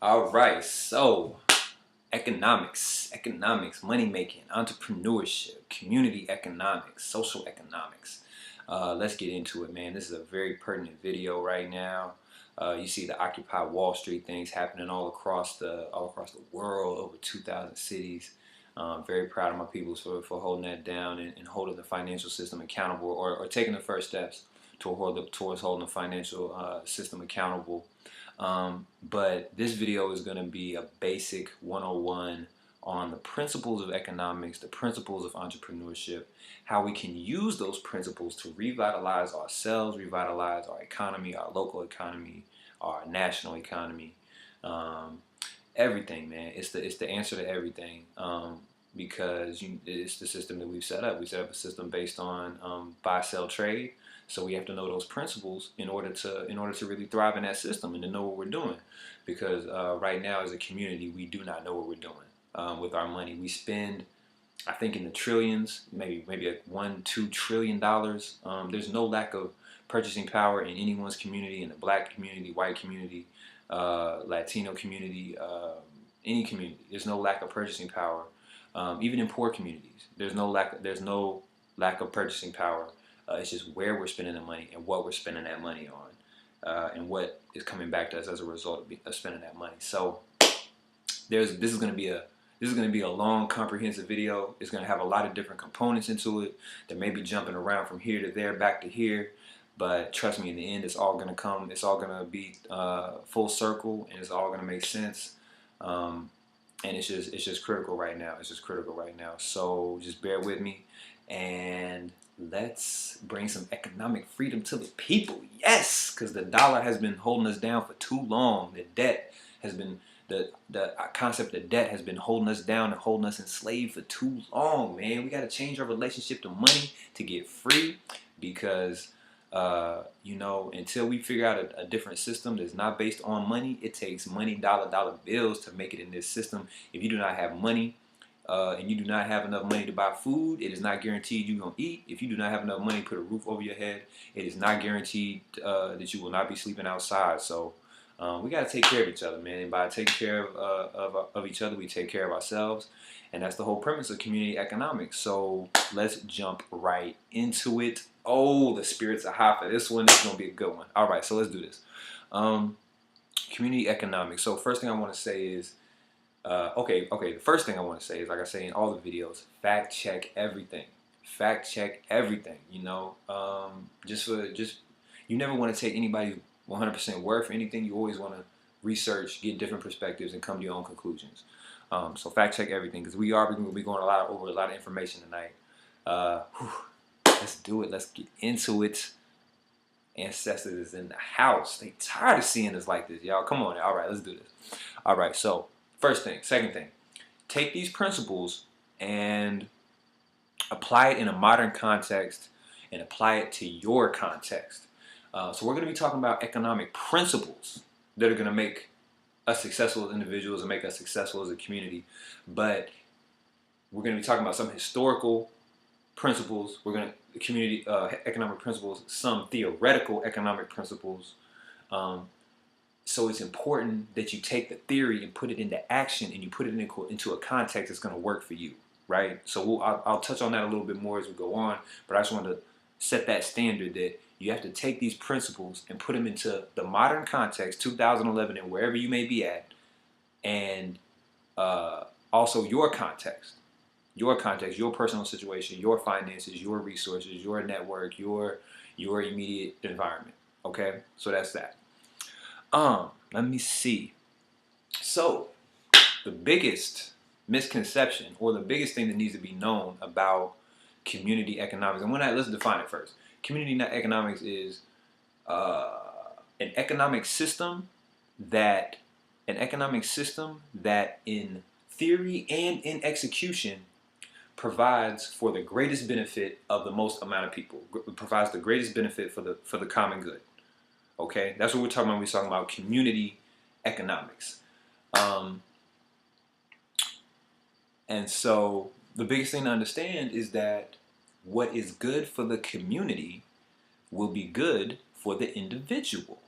All right, so economics, money making, entrepreneurship, community economics, social economics. Let's get into it, man. This is a very pertinent video right now. You see the Occupy Wall Street things happening all across the world, over 2,000 cities. Very proud of my people for holding that down and holding the financial system accountable, or taking the first steps towards holding the financial system accountable. But this video is going to be a basic 101 on the principles of economics, the principles of entrepreneurship, how we can use those principles to revitalize ourselves, revitalize our economy, our local economy, our national economy, um, everything, man. It's the answer to everything, because it's the system that we've set up. We set up a system based on buy, sell, trade. So we have to know those principles in order to really thrive in that system and to know what we're doing. Because right now, as a community, we do not know what we're doing with our money. We spend, I think, in the trillions, maybe like $1-2 trillion. There's no lack of purchasing power in anyone's community, in the black community, white community, Latino community, any community. There's no lack of purchasing power. Even in poor communities, there's no lack of purchasing power. It's just where we're spending the money and what we're spending that money on, and what is coming back to us as a result of spending that money. So this is going to be a long, comprehensive video. It's going to have a lot of different components into it that may be jumping around from here to there, back to here. But trust me, in the end, it's all going to come. It's all going to be full circle, and it's all going to make sense. And it's just critical right now. It's just critical right now. So just bear with me, and let's bring some economic freedom to the people. Yes, because the dollar has been holding us down for too long. The debt has been the concept of debt has been holding us down and holding us enslaved for too long, man. We got to change our relationship to money to get free, because until we figure out a different system that's not based on money. It takes money, dollar bills, to make it in this system. If you do not have money, and you do not have enough money to buy food, it is not guaranteed you're going to eat. If you do not have enough money to put a roof over your head, it is not guaranteed that you will not be sleeping outside. So we got to take care of each other, man. And by taking care of each other, we take care of ourselves. And that's the whole premise of community economics. So let's jump right into it. Oh, the spirits are hot for this one. This is going to be a good one. All right, so let's do this. Community economics. So first thing I want to say is, the first thing I want to say is, like I say in all the videos, fact check everything. Fact check everything. You never want to take anybody's 100% word for anything. You always want to research, get different perspectives, and come to your own conclusions. So fact check everything, because we're going to be going over a lot of information tonight. Let's do it. Let's get into it. Ancestors is in the house. They tired of seeing us like this, y'all. Come on. All right, let's do this. All right, so second thing, take these principles and apply it in a modern context and apply it to your context. So we're going to be talking about economic principles that are going to make us successful as individuals and make us successful as a community. But we're going to be talking about some historical principles. We're going to community economic principles, some theoretical economic principles. So it's important that you take the theory and put it into action, and you put it into a context that's going to work for you, right? So I'll touch on that a little bit more as we go on, but I just wanted to set that standard that you have to take these principles and put them into the modern context, 2011, and wherever you may be at, and also your context, your personal situation, your finances, your resources, your network, your immediate environment. Okay, so that's that. Let me see. So the biggest misconception, or the biggest thing that needs to be known about community economics, and let's define it first. Community economics is an economic system that in theory and in execution provides for the greatest benefit of the most amount of people. Provides the greatest benefit for the common good. Okay, that's what we're talking about. We're talking about community economics. And so the biggest thing to understand is that what is good for the community will be good for the individual.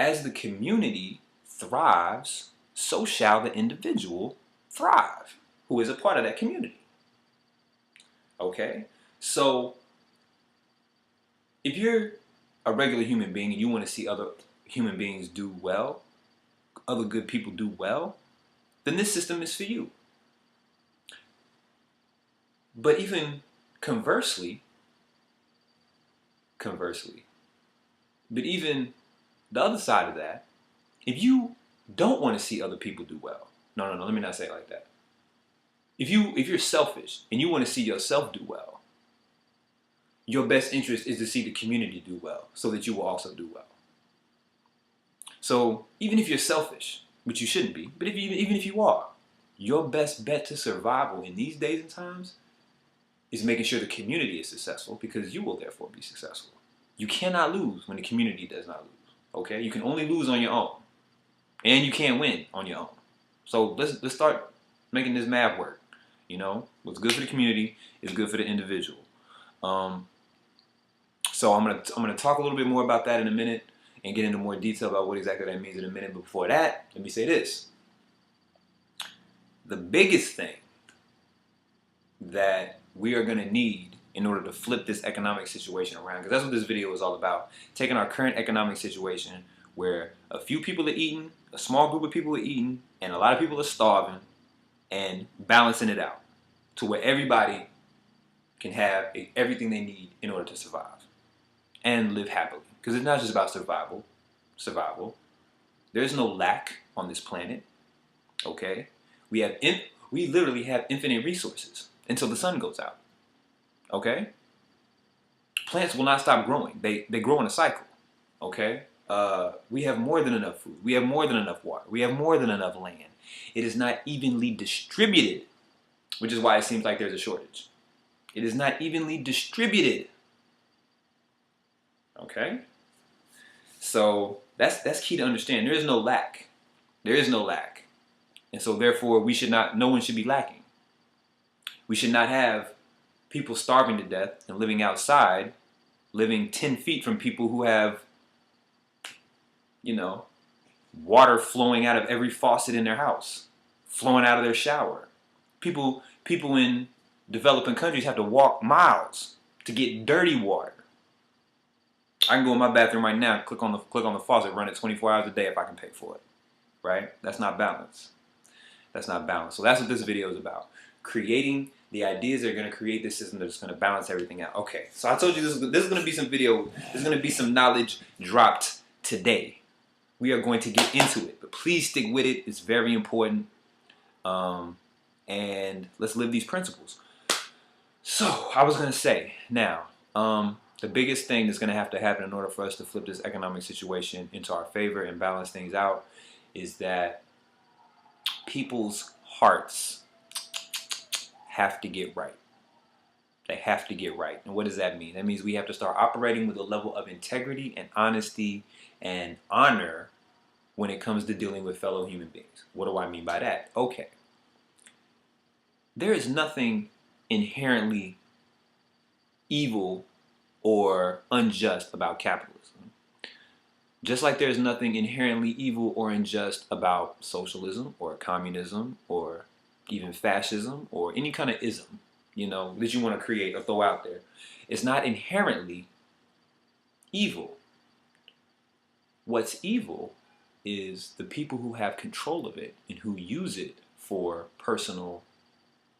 as the community thrives, so shall the individual thrive, who is a part of that community. Okay? So, if you're a regular human being and you want to see other human beings do well, other good people do well, then this system is for you. But even conversely, but even the other side of that, if you don't want to see other people do well, no, let me not say it like that. If you're selfish and you want to see yourself do well, your best interest is to see the community do well so that you will also do well. So even if you're selfish, which you shouldn't be, but even if you are, your best bet to survival in these days and times is making sure the community is successful, because you will therefore be successful. You cannot lose when the community does not lose. Okay? You can only lose on your own. And you can't win on your own. So let's start making this math work. You know, what's good for the community is good for the individual. So I'm gonna talk a little bit more about that in a minute and get into more detail about what exactly that means in a minute. But before that, let me say this. The biggest thing that we are gonna need in order to flip this economic situation around, because that's what this video is all about, taking our current economic situation where a few people are eating, a small group of people are eating, and a lot of people are starving, and balancing it out to where everybody can have everything they need in order to survive and live happily. Because it's not just about survival. There's no lack on this planet. Okay? We literally have infinite resources until the sun goes out. Okay? Plants will not stop growing. They grow in a cycle. Okay? We have more than enough food. We have more than enough water. We have more than enough land. It is not evenly distributed, which is why it seems like there's a shortage. It is not evenly distributed. Okay? So that's key to understand. There is no lack. There is no lack. And so therefore no one should be lacking. We should not have people starving to death and living outside, living 10 feet from people who have, water flowing out of every faucet in their house, flowing out of their shower. People in developing countries have to walk miles to get dirty water. I can go in my bathroom right now, click on the faucet, run it 24 hours a day if I can pay for it. Right? That's not balance. That's not balance. So that's what this video is about. Creating the ideas that are going to create this system that's going to balance everything out. Okay, so I told you this is going to be some video, there's going to be some knowledge dropped today. We are going to get into it, but please stick with it. It's very important. And let's live these principles. So I was going to say, now, the biggest thing that's going to have to happen in order for us to flip this economic situation into our favor and balance things out is that people's hearts have to get right. They have to get right. And what does that mean? That means we have to start operating with a level of integrity and honesty and honor when it comes to dealing with fellow human beings. What do I mean by that? Okay. There is nothing inherently evil or unjust about capitalism. Just like there's nothing inherently evil or unjust about socialism or communism or even fascism or any kind of ism, that you want to create or throw out there. It's not inherently evil. What's evil is the people who have control of it and who use it for personal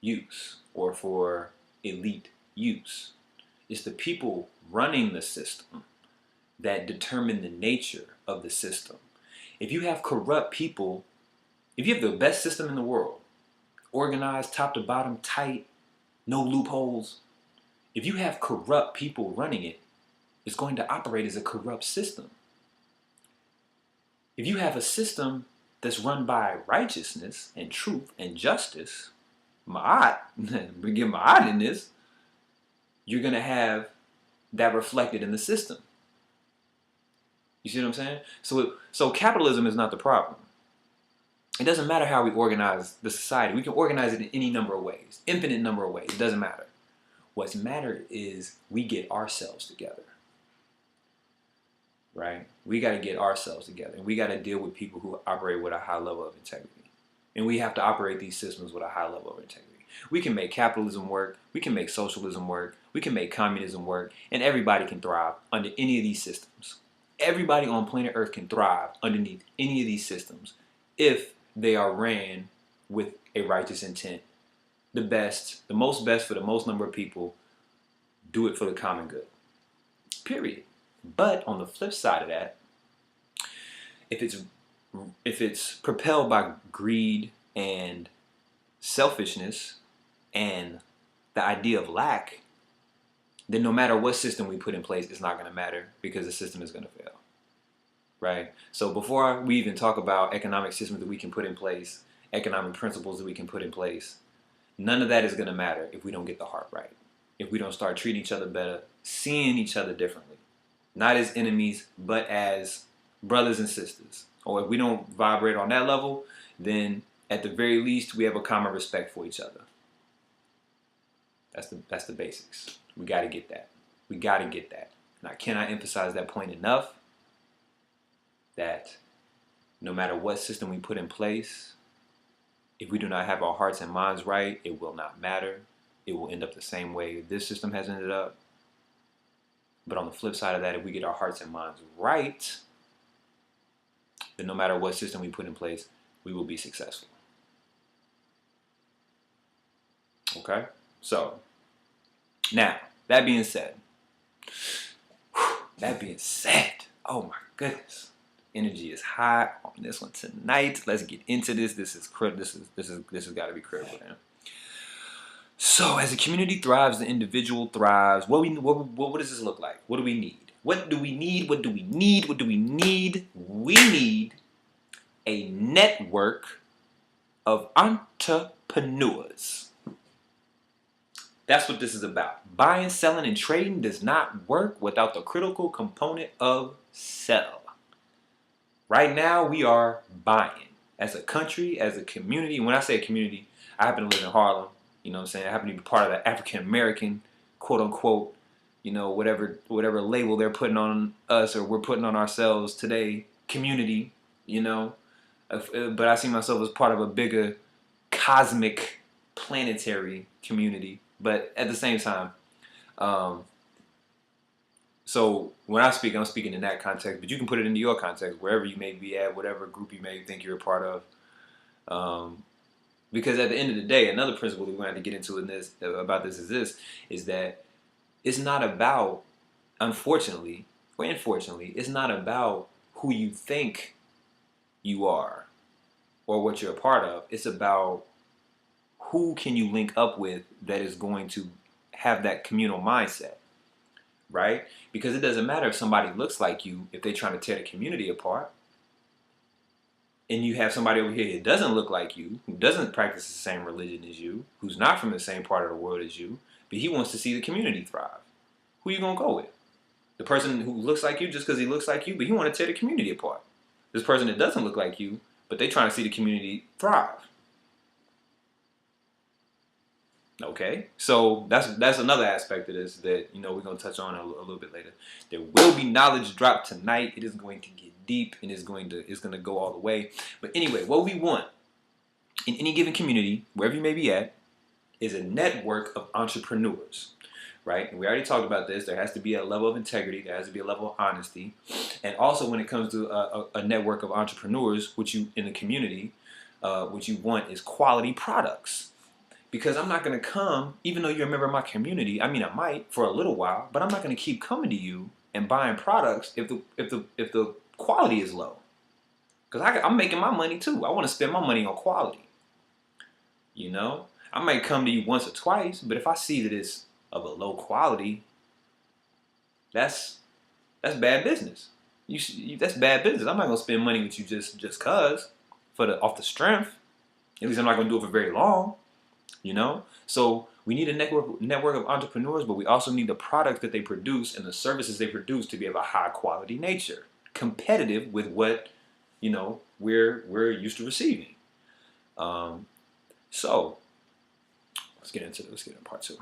use or for elite use. It's the people running the system that determine the nature of the system. If you have corrupt people, if you have the best system in the world, organized top to bottom, tight, no loopholes, if you have corrupt people running it, it's going to operate as a corrupt system. If you have a system that's run by righteousness and truth and justice, ma'at, we get ma'at in this, you're going to have that reflected in the system. You see what I'm saying? So capitalism is not the problem. It doesn't matter how we organize the society. We can organize it in any number of ways, infinite number of ways. It doesn't matter. What's matter is we get ourselves together. Right? we got to get ourselves together, and we got to deal with people who operate with a high level of integrity. And we have to operate these systems with a high level of integrity. We can make capitalism work, we can make socialism work, we can make communism work, and everybody can thrive under any of these systems. Everybody on planet Earth can thrive underneath any of these systems if they are ran with a righteous intent. The best, the most best for the most number of people, do it for the common good. Period. But on the flip side of that, if it's propelled by greed and selfishness and the idea of lack, then no matter what system we put in place, it's not going to matter because the system is going to fail. Right? So before we even talk about economic systems that we can put in place, economic principles that we can put in place, none of that is going to matter if we don't get the heart right. If we don't start treating each other better, seeing each other differently, not as enemies, but as brothers and sisters. Or if we don't vibrate on that level, then at the very least, we have a common respect for each other. That's the basics. We got to get that. We got to get that. And I cannot emphasize that point enough, that no matter what system we put in place, if we do not have our hearts and minds right, it will not matter. It will end up the same way this system has ended up. But on the flip side of that, if we get our hearts and minds right, then no matter what system we put in place, we will be successful. Okay? So, now, that being said, oh my goodness. Energy is high on this one tonight. Let's get into this. This has got to be critical, man. So, as a community thrives, the individual thrives. What does this look like? What do we need? What do we need? What do we need? What do we need? We need a network of entrepreneurs. That's what this is about. Buying, selling, and trading does not work without the critical component of sell. Right now, we are buying. As a country, as a community. And when I say community, I happen to live in Harlem. You know what I'm saying? I happen to be part of the African American, quote unquote, you know, whatever label they're putting on us or we're putting on ourselves today, community, you know. But I see myself as part of a bigger cosmic planetary community. But at the same time, so when I speak, I'm speaking in that context, but you can put it into your context, wherever you may be at, whatever group you may think you're a part of. Because at the end of the day, another principle that we're going to have to get into is that it's not about, unfortunately or unfortunately, it's not about who you think you are or what you're a part of. It's about who can you link up with that is going to have that communal mindset, right? Because it doesn't matter if somebody looks like you if they're trying to tear the community apart. And you have somebody over here that doesn't look like you, who doesn't practice the same religion as you, who's not from the same part of the world as you, but he wants to see the community thrive. Who are you going to go with? The person who looks like you just because he looks like you, but he want to tear the community apart. This person that doesn't look like you, but they trying to see the community thrive. Okay, so that's another aspect of this that, you know, we're going to touch on a little bit later. There will be knowledge dropped tonight. It is going to get deep and it's going to go all the way. But anyway, what we want in any given community, wherever you may be at, is a network of entrepreneurs, right? And we already talked about this. There has to be a level of integrity. There has to be a level of honesty. And also when it comes to a network of entrepreneurs, which you in the community, what you want is quality products. Because I'm not going to come, even though you're a member of my community, I mean, I might for a little while, but I'm not going to keep coming to you and buying products if the quality is low. Because I'm making my money too. I want to spend my money on quality. You know? I might come to you once or twice, but if I see that it's of a low quality, that's bad business. That's bad business. I'm not going to spend money with you just cause off the strength. At least I'm not going to do it for very long. You know, so we need a network of entrepreneurs, but we also need the product that they produce and the services they produce to be of a high quality nature, competitive with what, you know, we're used to receiving. So let's get into part two.